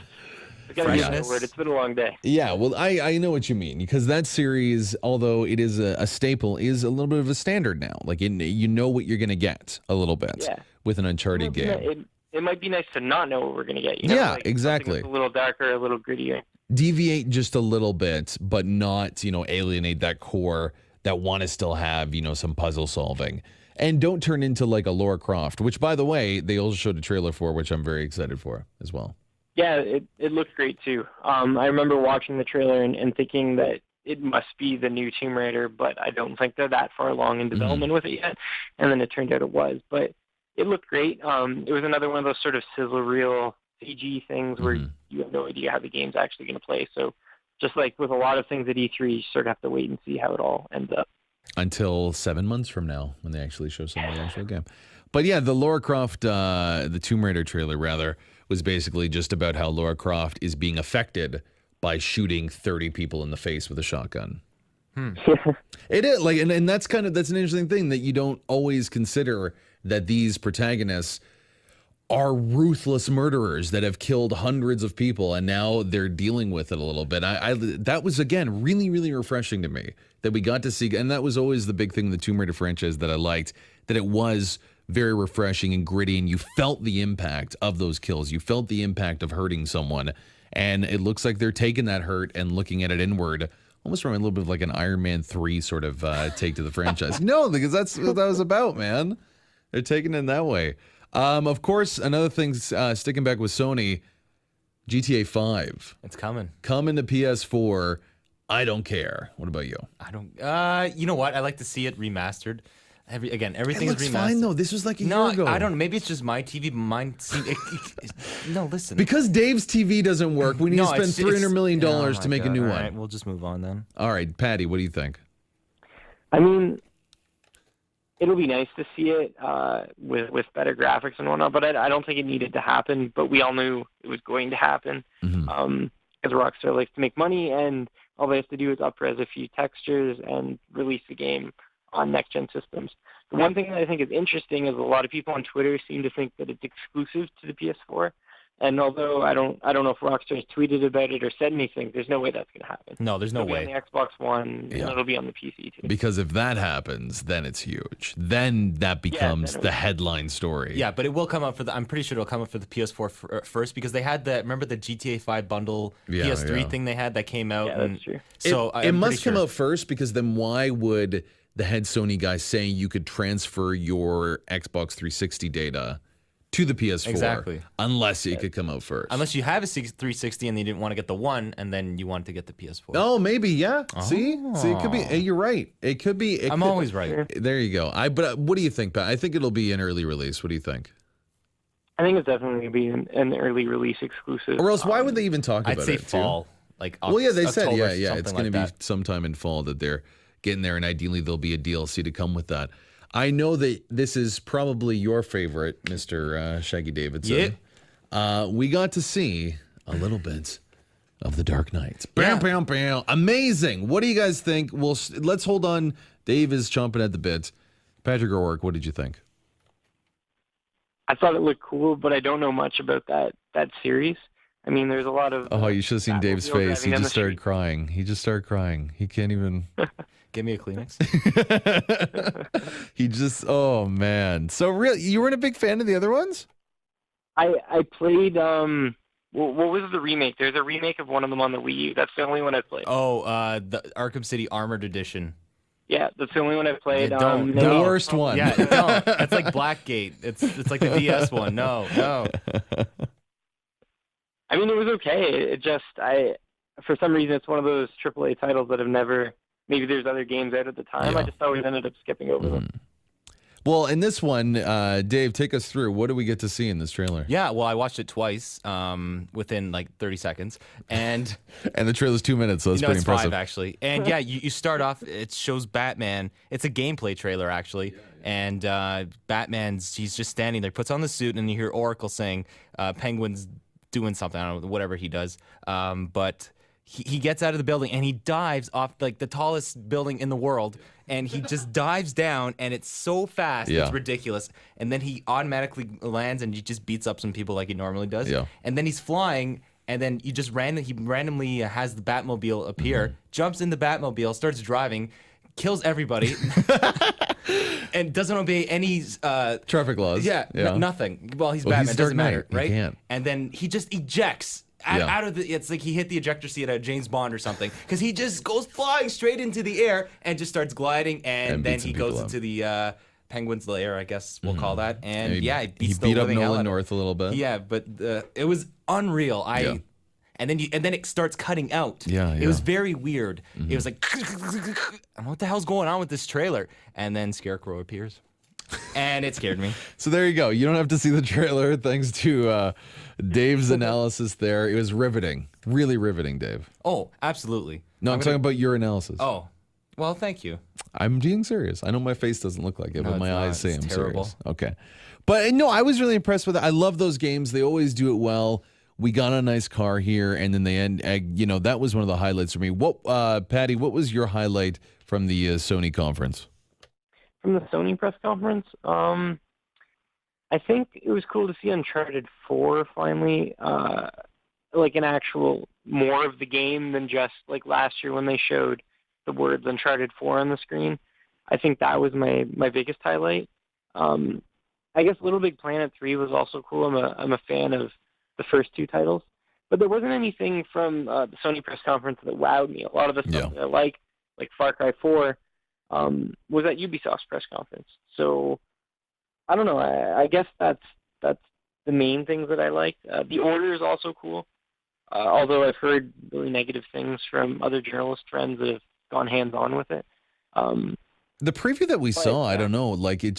It's got to be a word. It's been a long day. Yeah, well, I know what you mean, because that series, although it is a staple, is a little bit of a standard now. Like, you know what you're going to get a little bit with an Uncharted game. It might be nice to not know what we're going to get. You know? Yeah, like exactly. A little darker, a little grittier. Deviate just a little bit, but not, alienate that core that want to still have, some puzzle solving. And don't turn into like a Lara Croft, which, by the way, they also showed a trailer for, which I'm very excited for as well. Yeah, it looks great too. I remember watching the trailer and thinking that it must be the new Tomb Raider, but I don't think they're that far along in development with it yet. And then it turned out it was. But it looked great. It was another one of those sort of sizzle reel CG things where you have no idea how the game's actually going to play. So just like with a lot of things at E3, you sort of have to wait and see how it all ends up. Until 7 months from now, when they actually show some of the actual game. But yeah, the Lara Croft, the Tomb Raider trailer, rather, was basically just about how Lara Croft is being affected by shooting 30 people in the face with a shotgun. It is like, and that's an interesting thing that you don't always consider, that these protagonists are ruthless murderers that have killed hundreds of people, and now they're dealing with it a little bit. That was, again, really, really refreshing to me that we got to see, and that was always the big thing in the Tomb Raider franchise that I liked, that it was very refreshing and gritty, and you felt the impact of those kills. You felt the impact of hurting someone, and it looks like they're taking that hurt and looking at it inward, almost from a little bit of like an Iron Man 3 sort of take to the franchise. No, because that's what that was about, man. They're taking it that way. Of course, another thing, sticking back with Sony, GTA 5. It's coming. Coming to PS4. I don't care. What about you? I don't. You know what? I like to see it remastered. Everything is remastered. Fine though. This was like a year ago. I don't know. Maybe it's just my TV. No, listen. Because Dave's TV doesn't work, we need to spend $300 million to make a new one. All right, we'll just move on then. All right, Patty, what do you think? I mean, it'll be nice to see it with better graphics and whatnot, but I don't think it needed to happen. But we all knew it was going to happen because Rockstar likes to make money, and all they have to do is up-res a few textures and release the game on next-gen systems. The one thing that I think is interesting is a lot of people on Twitter seem to think that it's exclusive to the PS4. And although I don't know if Rockstar has tweeted about it or said anything, there's no way that's going to happen. No, there's no way. It'll be on the Xbox One, and it'll be on the PC too. Because if that happens, then it's huge. Then that becomes the headline story. Yeah, but it will come up for I'm pretty sure it'll come up for the PS4 first, because they had remember the GTA 5 bundle PS3 thing they had that came out? Yeah, that's true. So it must come out first, because then why would the head Sony guy say you could transfer your Xbox 360 data to the PS4? Exactly. Unless it could come out first. Unless you have a 360 and you didn't want to get the one, and then you want to get the PS4. Oh, maybe, yeah. See, it could be. You're right. It could be. I'm always right. There you go. But what do you think, Pat? I think it'll be an early release. What do you think? I think it's definitely going to be an early release exclusive. Or else, why would they even talk about it? I'd say fall. Like they said, it's going to be sometime in fall that they're getting there, and ideally there'll be a DLC to come with that. I know that this is probably your favorite, Mr. Shaggy Davidson. Yeah. We got to see a little bit of The Dark Knight. Bam, bam, bam. Amazing. What do you guys think? Let's hold on. Dave is chomping at the bit. Patrick O'Rourke, what did you think? I thought it looked cool, but I don't know much about that series. I mean, there's a lot of... Oh, you should have seen Dave's face. He just started crying. He can't even... Give me a Kleenex. Oh man. So really, you weren't a big fan of the other ones? I played, what was the remake? There's a remake of one of them on the Wii U. That's the only one I played. Oh, the Arkham City Armored Edition. Yeah, that's the only one I played. The worst one. Yeah, no, it's like Blackgate. It's like the DS one. No. I mean, it was okay. It just, for some reason, it's one of those AAA titles that have never... Maybe there's other games out at the time. I just always ended up skipping over them. Well, in this one, Dave, take us through. What do we get to see in this trailer? Yeah, well, I watched it twice within like 30 seconds. And the trailer's 2 minutes, so that's pretty impressive. 5, actually. And yeah, you start off, it shows Batman. It's a gameplay trailer, actually. And Batman's, he's just standing there, puts on the suit, and you hear Oracle saying Penguin's doing something. I don't know, whatever he does. But... He gets out of the building and he dives off like the tallest building in the world, and he just dives down, and it's so fast, it's ridiculous. And then he automatically lands and he just beats up some people like he normally does. Yeah. And then he's flying, and then he randomly has the Batmobile appear, jumps in the Batmobile, starts driving, kills everybody, and doesn't obey any traffic laws. Nothing. Well, he's Batman, doesn't matter, right? He can't. And then he just ejects. Out of it's like he hit the ejector seat at James Bond or something, because he just goes flying straight into the air and just starts gliding, and then he goes into the Penguin's lair, I guess we'll call that, and he beat up Nolan North a little bit. Yeah, but it was unreal. And then it starts cutting out. It was very weird. It was like, what the hell's going on with this trailer? And then Scarecrow appears. And it scared me. So there you go. You don't have to see the trailer thanks to Dave's analysis there. It was riveting. Really riveting, Dave. Oh, absolutely. No, I'm talking about your analysis. Oh. Well, thank you. I'm being serious. I know my face doesn't look like it, but my eyes say I'm terrible. serious. Okay. But no, I was really impressed with it. I love those games. They always do it well. We got a nice car here, and then they end. That was one of the highlights for me. Patty, what was your highlight from the Sony conference? From the Sony press conference, I think it was cool to see Uncharted 4 finally, like an actual more of the game than just like last year when they showed the words Uncharted 4 on the screen. I think that was my biggest highlight. I guess Little Big Planet 3 was also cool. I'm a fan of the first two titles, but there wasn't anything from the Sony press conference that wowed me. A lot of the stuff that I like Far Cry 4, was at Ubisoft's press conference. So I don't know. I guess that's the main things that I liked. The Order is also cool, although I've heard really negative things from other journalist friends that have gone hands-on with it. The preview that we saw, I don't know, like it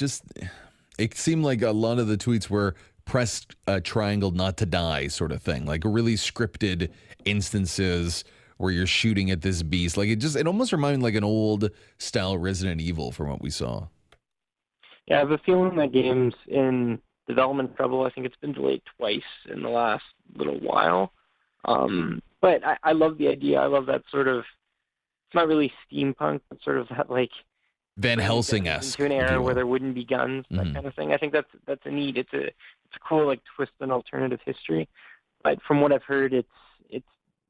seemed like a lot of the tweets were press triangle not to die sort of thing, like really scripted instances where you're shooting at this beast. Like it almost reminded me like an old style Resident Evil from what we saw. Yeah, I have a feeling that game's in development trouble. I think it's been delayed twice in the last little while. But I love the idea. I love that sort of, it's not really steampunk, but sort of that like Van Helsing-esque. Into an era where there wouldn't be guns, that kind of thing. I think that's a neat. It's a cool like twist on alternative history. But from what I've heard, it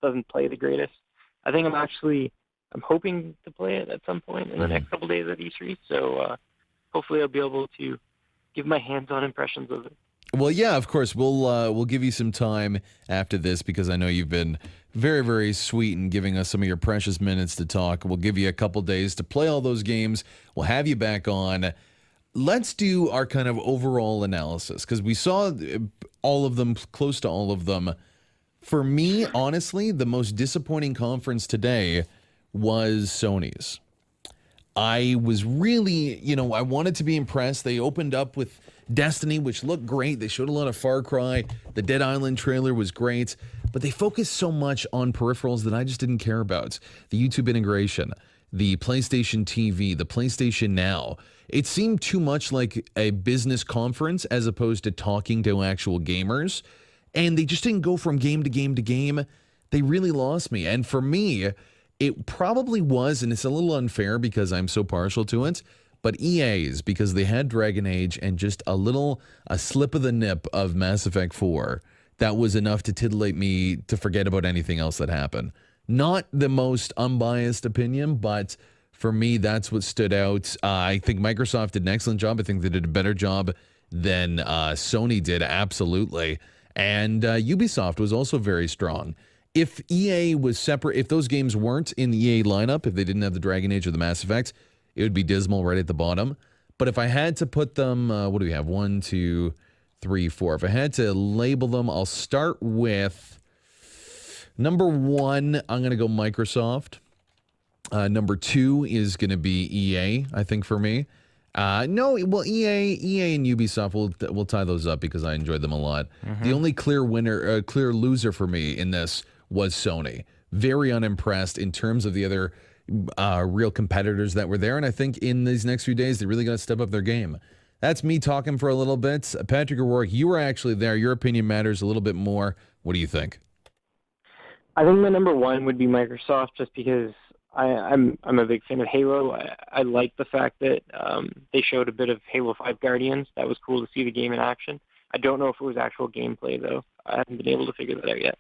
doesn't play the greatest. I think I'm hoping to play it at some point in the next couple days at E3. So hopefully I'll be able to give my hands-on impressions of it. Well, yeah, of course. We'll give you some time after this because I know you've been very, very sweet in giving us some of your precious minutes to talk. We'll give you a couple days to play all those games. We'll have you back on. Let's do our kind of overall analysis because we saw all of them, close to all of them. For me, honestly, the most disappointing conference today was Sony's. I was really, I wanted to be impressed. They opened up with Destiny, which looked great. They showed a lot of Far Cry. The Dead Island trailer was great. But they focused so much on peripherals that I just didn't care about. The YouTube integration, the PlayStation TV, the PlayStation Now. It seemed too much like a business conference as opposed to talking to actual gamers. And they just didn't go from game to game to game. They really lost me. And for me, it probably was, and it's a little unfair because I'm so partial to it, but EA's, because they had Dragon Age and just a slip of the nip of Mass Effect 4, that was enough to titillate me to forget about anything else that happened. Not the most unbiased opinion, but for me, that's what stood out. I think Microsoft did an excellent job. I think they did a better job than Sony did, absolutely. And Ubisoft was also very strong. If EA was separate, if those games weren't in the EA lineup, if they didn't have the Dragon Age or the Mass Effect, it would be dismal right at the bottom. But if I had to put them, what do we have? 1, 2, 3, 4. If I had to label them, I'll start with number 1. I'm going to go Microsoft. Number 2 is going to be EA, I think, for me. EA and Ubisoft, we'll tie those up because I enjoyed them a lot. The only clear loser for me in this was Sony. Very unimpressed in terms of the other real competitors that were there. And I think in these next few days, they really got to step up their game. That's me talking for a little bit. Patrick O'Rourke, you were actually there. Your opinion matters a little bit more. What do you think? I think my number 1 would be Microsoft just because I'm a big fan of Halo. I like the fact that they showed a bit of Halo 5 Guardians. That was cool to see the game in action. I don't know if it was actual gameplay, though. I haven't been able to figure that out yet.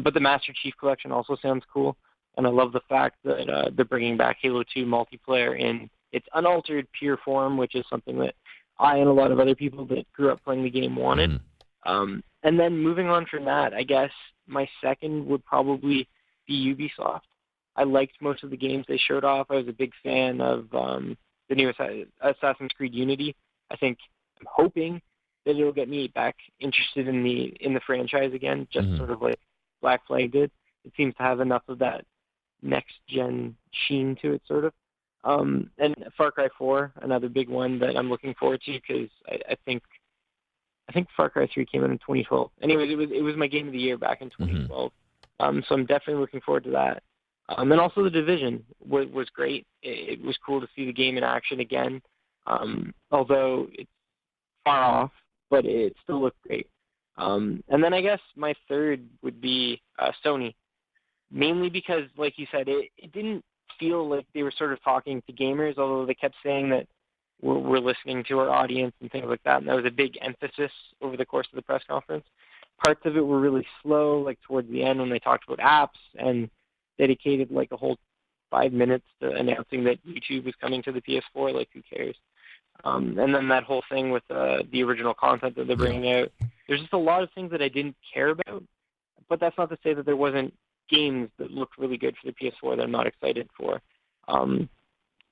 But the Master Chief Collection also sounds cool. And I love the fact that they're bringing back Halo 2 multiplayer in its unaltered pure form, which is something that I and a lot of other people that grew up playing the game wanted. And then moving on from that, I guess my second would probably be Ubisoft. I liked most of the games they showed off. I was a big fan of the new Assassin's Creed Unity. I'm hoping that it'll get me back interested in the franchise again, just sort of like Black Flag did. It seems to have enough of that next-gen sheen to it, sort of. And Far Cry 4, another big one that I'm looking forward to because I think Far Cry 3 came out in 2012. Anyways, it was my game of the year back in 2012. So I'm definitely looking forward to that. And also the Division was great. It was cool to see the game in action again, although it's far off, but it still looked great. And then I guess my third would be Sony, mainly because, like you said, it didn't feel like they were sort of talking to gamers, although they kept saying that we're listening to our audience and things like that, and that was a big emphasis over the course of the press conference. Parts of it were really slow, like towards the end when they talked about apps and dedicated like a whole 5 minutes to announcing that YouTube was coming to the PS4. Like, who cares? And then that whole thing with the original content that they're bringing out. There's just a lot of things that I didn't care about, but that's not to say that there wasn't games that looked really good for the PS4 that I'm not excited for.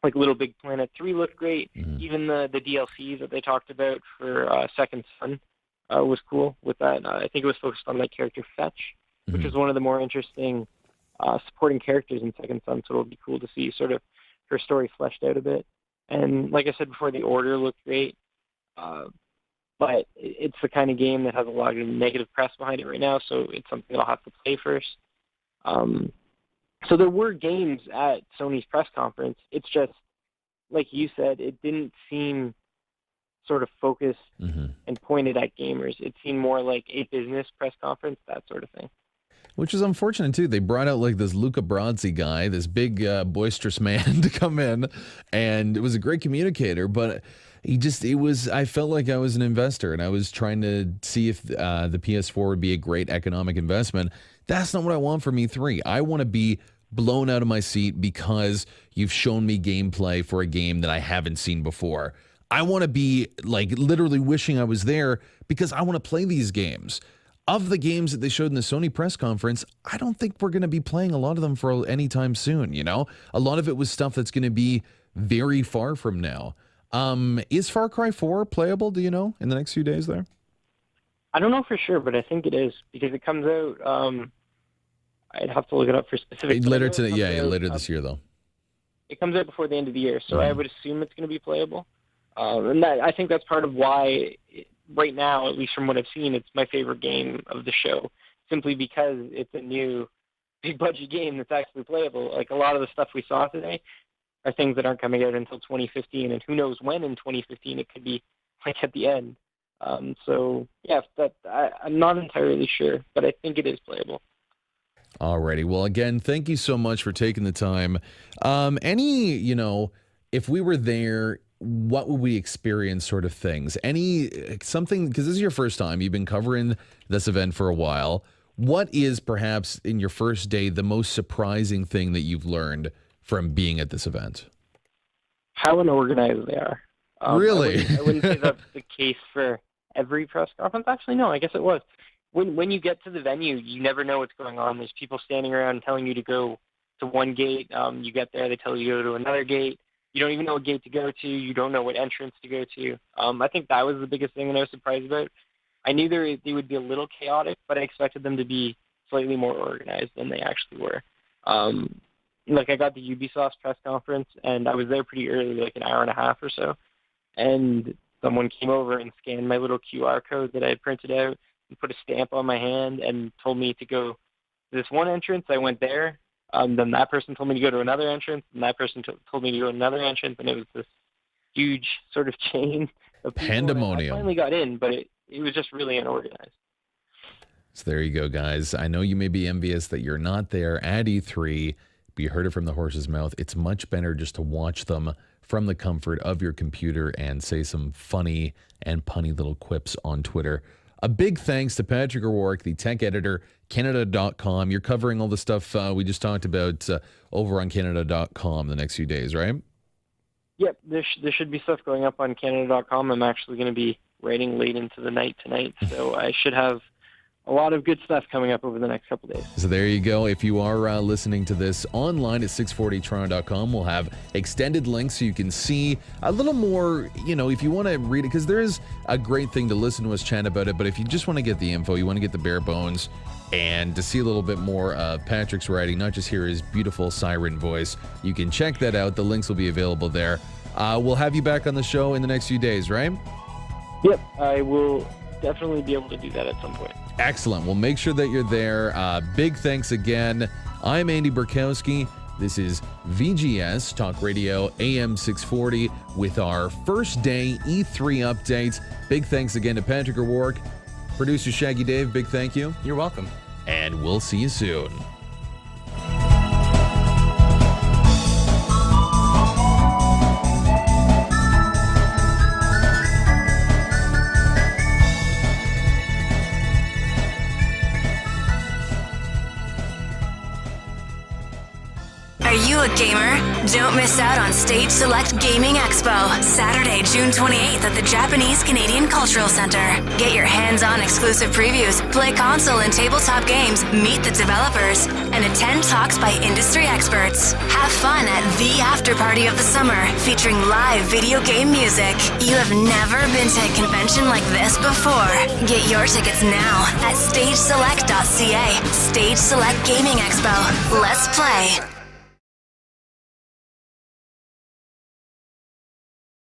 Like Little Big Planet 3 looked great. Even the DLC that they talked about for Second Son was cool with that. I think it was focused on that character Fetch, which was one of the more interesting supporting characters in Second Son, so it'll be cool to see sort of her story fleshed out a bit. And like I said before, the Order looked great, but it's the kind of game that has a lot of negative press behind it right now, so it's something I'll have to play first. So there were games at Sony's press conference. It's just, like you said, it didn't seem sort of focused and pointed at gamers. It seemed more like a business press conference, that sort of thing. Which is unfortunate, too. They brought out, like, this Luca Brasi guy, this big, boisterous man to come in, and it was a great communicator, but I felt like I was an investor, and I was trying to see if the PS4 would be a great economic investment. That's not what I want from E3. I want to be blown out of my seat because you've shown me gameplay for a game that I haven't seen before. I want to be, like, literally wishing I was there because I want to play these games. Of the games that they showed in the Sony press conference, I don't think we're going to be playing a lot of them for any time soon, you know? A lot of it was stuff that's going to be very far from now. Is Far Cry 4 playable, do you know, in the next few days there? I don't know for sure, but I think it is, because it comes out, I'd have to look it up for specific. Later this year, though. It comes out before the end of the year, so I would assume it's going to be playable. And I think that's part of why, right now, at least from what I've seen, it's my favorite game of the show, simply because it's a new big-budget game that's actually playable. Like, a lot of the stuff we saw today are things that aren't coming out until 2015, and who knows when in 2015 it could be, like, at the end. So, yeah, I'm not entirely sure, but I think it is playable. Alrighty. Well, again, thank you so much for taking the time. If we were there, what would we experience sort of things? Something, because this is your first time, you've been covering this event for a while. What is perhaps in your first day the most surprising thing that you've learned from being at this event? How unorganized they are. Really? I wouldn't say that's the case for every press conference. Actually, no, I guess it was. When you get to the venue, you never know what's going on. There's people standing around telling you to go to one gate. You get there, they tell you to go to another gate. You don't even know what gate to go to. You don't know what entrance to go to. I think that was the biggest thing that I was surprised about. I knew they would be a little chaotic, but I expected them to be slightly more organized than they actually were. Like, I got the Ubisoft press conference, and I was there pretty early, like an hour and a half or so, and someone came over and scanned my little QR code that I had printed out and put a stamp on my hand and told me to go to this one entrance. I went there. Then that person told me to go to another entrance, and that person told me to go to another entrance, and it was this huge sort of chain of people. Pandemonium. I finally got in, but it was just really unorganized. So there you go, guys. I know you may be envious that you're not there at E3, but you heard it from the horse's mouth. It's much better just to watch them from the comfort of your computer and say some funny and punny little quips on Twitter. A big thanks to Patrick O'Rourke, the tech editor, Canada.com. You're covering all the stuff we just talked about over on Canada.com the next few days, right? Yep, there should be stuff going up on Canada.com. I'm actually going to be writing late into the night tonight, so I should have a lot of good stuff coming up over the next couple days. So there you go. If you are listening to this online at 640toronto.com, we'll have extended links so you can see a little more, if you want to read it, because there is a great thing to listen to us chat about it, but if you just want to get the info, you want to get the bare bones, and to see a little bit more of Patrick's writing, not just hear his beautiful siren voice, you can check that out. The links will be available there. We'll have you back on the show in the next few days, right? Yep, I will definitely be able to do that at some point. Excellent. Well, make sure that you're there. Big thanks again. I'm Andy Borkowski. This is VGS Talk Radio AM 640 with our first day E3 updates. Big thanks again to Patrick O'Rourke. Producer Shaggy Dave, big thank you. You're welcome. And we'll see you soon. Are you a gamer? Don't miss out on Stage Select Gaming Expo, Saturday, June 28th at the Japanese-Canadian Cultural Center. Get your hands-on exclusive previews, play console and tabletop games, meet the developers, and attend talks by industry experts. Have fun at the after-party of the summer, featuring live video game music. You have never been to a convention like this before. Get your tickets now at stageselect.ca. Stage Select Gaming Expo. Let's play.